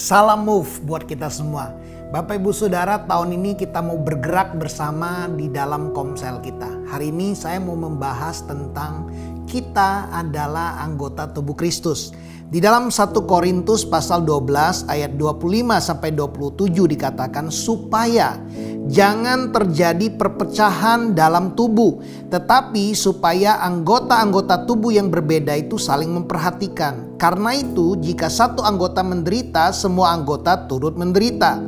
Salam move buat kita semua. Bapak Ibu Saudara, tahun ini kita mau bergerak bersama di dalam komsel kita. Hari ini saya mau membahas tentang kita adalah anggota tubuh Kristus. Di dalam 1 Korintus pasal 12 ayat 25 sampai 27 dikatakan supaya jangan terjadi perpecahan dalam tubuh, tetapi supaya anggota-anggota tubuh yang berbeda itu saling memperhatikan. Karena itu, jika satu anggota menderita, semua anggota turut menderita.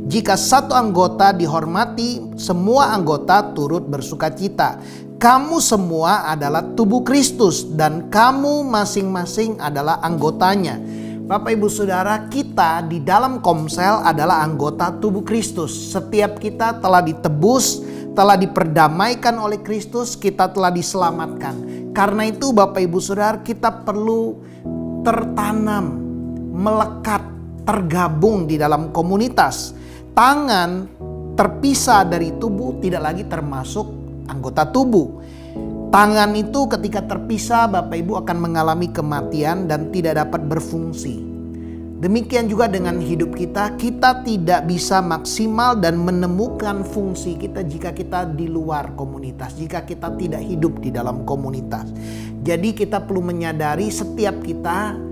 Jika satu anggota dihormati, semua anggota turut bersukacita. Kamu semua adalah tubuh Kristus dan kamu masing-masing adalah anggotanya. Bapak Ibu Saudara, kita di dalam komsel adalah anggota tubuh Kristus. Setiap kita telah ditebus, telah diperdamaikan oleh Kristus, kita telah diselamatkan. Karena itu Bapak Ibu Saudara, kita perlu tertanam, melekat, tergabung di dalam komunitas. Tangan terpisah dari tubuh tidak lagi termasuk anggota tubuh. Tangan itu ketika terpisah Bapak Ibu akan mengalami kematian dan tidak dapat berfungsi. Demikian juga dengan hidup kita, kita tidak bisa maksimal dan menemukan fungsi kita jika kita di luar komunitas, jika kita tidak hidup di dalam komunitas. Jadi kita perlu menyadari setiap kita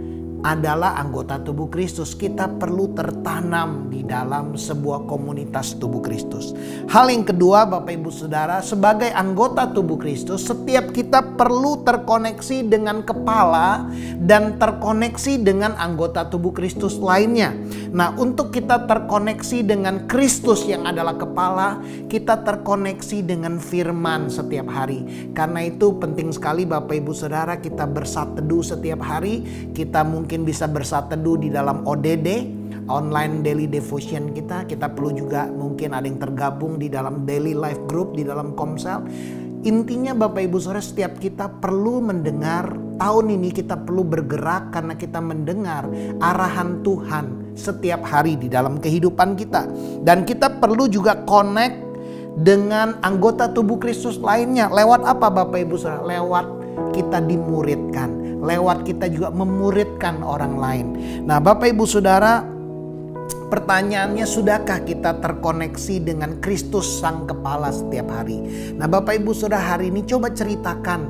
adalah anggota tubuh Kristus. Kita perlu tertanam di dalam sebuah komunitas tubuh Kristus. Hal yang kedua Bapak Ibu Saudara, sebagai anggota tubuh Kristus, setiap kita perlu terkoneksi dengan kepala dan terkoneksi dengan anggota tubuh Kristus lainnya. Nah, untuk kita terkoneksi dengan Kristus yang adalah kepala, kita terkoneksi dengan firman setiap hari. Karena itu penting sekali Bapak Ibu Saudara kita bersat teduh setiap hari. Kita mungkin bisa bersat teduh di dalam ODD, online daily devotion kita. Kita perlu juga mungkin ada yang tergabung di dalam daily life group di dalam komsel. Intinya Bapak Ibu Saudara, setiap kita perlu mendengar. Tahun ini kita perlu bergerak karena kita mendengar arahan Tuhan setiap hari di dalam kehidupan kita. Dan kita perlu juga connect dengan anggota tubuh Kristus lainnya. Lewat apa Bapak Ibu Saudara? Lewat kita dimuridkan, lewat kita juga memuridkan orang lain. Nah Bapak Ibu Saudara, pertanyaannya, sudahkah kita terkoneksi dengan Kristus sang kepala setiap hari? Nah Bapak Ibu Saudara, hari ini coba ceritakan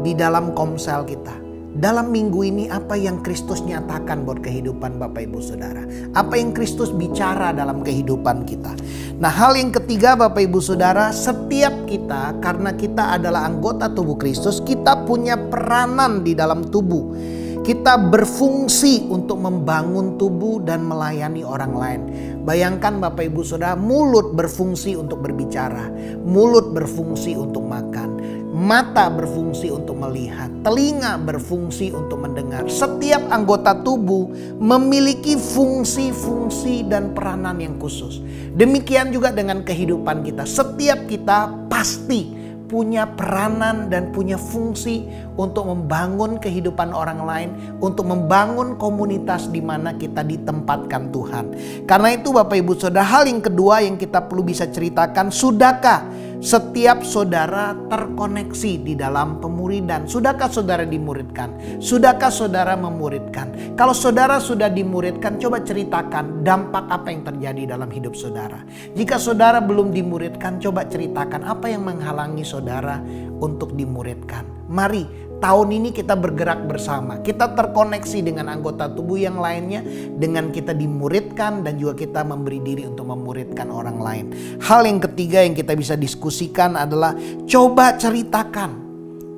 di dalam komsel kita. Dalam minggu ini apa yang Kristus nyatakan buat kehidupan Bapak Ibu Saudara? Apa yang Kristus bicara dalam kehidupan kita? Nah, hal yang ketiga Bapak Ibu Saudara, setiap kita karena kita adalah anggota tubuh Kristus, kita punya peranan di dalam tubuh. Kita berfungsi untuk membangun tubuh dan melayani orang lain. Bayangkan Bapak Ibu Saudara, mulut berfungsi untuk berbicara, mulut berfungsi untuk makan, mata berfungsi untuk melihat, telinga berfungsi untuk mendengar. Setiap anggota tubuh memiliki fungsi-fungsi dan peranan yang khusus. Demikian juga dengan kehidupan kita. Setiap kita pasti punya peranan dan punya fungsi untuk membangun kehidupan orang lain, untuk membangun komunitas di mana kita ditempatkan Tuhan. Karena itu Bapak Ibu Saudara, hal yang kedua yang kita perlu bisa ceritakan, sudahkah setiap saudara terkoneksi di dalam pemuridan? Sudahkah saudara dimuridkan? Sudahkah saudara memuridkan? Kalau saudara sudah dimuridkan, coba ceritakan dampak apa yang terjadi dalam hidup saudara. Jika saudara belum dimuridkan, coba ceritakan apa yang menghalangi saudara untuk dimuridkan. Mari tahun ini kita bergerak bersama. Kita terkoneksi dengan anggota tubuh yang lainnya, dengan kita dimuridkan dan juga kita memberi diri untuk memuridkan orang lain. Hal yang ketiga yang kita bisa diskusikan adalah coba ceritakan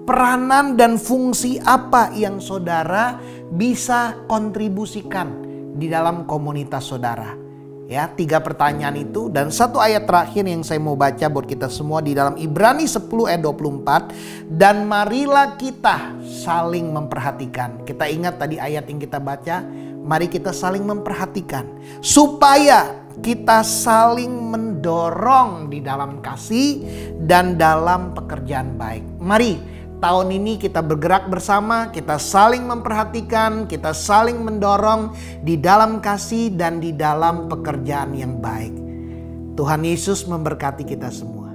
peranan dan fungsi apa yang saudara bisa kontribusikan di dalam komunitas saudara. Ya, 3 pertanyaan itu dan 1 ayat terakhir yang saya mau baca buat kita semua di dalam Ibrani 10 ayat 24. Dan marilah kita saling memperhatikan. Kita ingat tadi ayat yang kita baca, mari kita saling memperhatikan supaya kita saling mendorong di dalam kasih dan dalam pekerjaan baik. Mari tahun ini kita bergerak bersama, kita saling memperhatikan, kita saling mendorong di dalam kasih dan di dalam pekerjaan yang baik. Tuhan Yesus memberkati kita semua.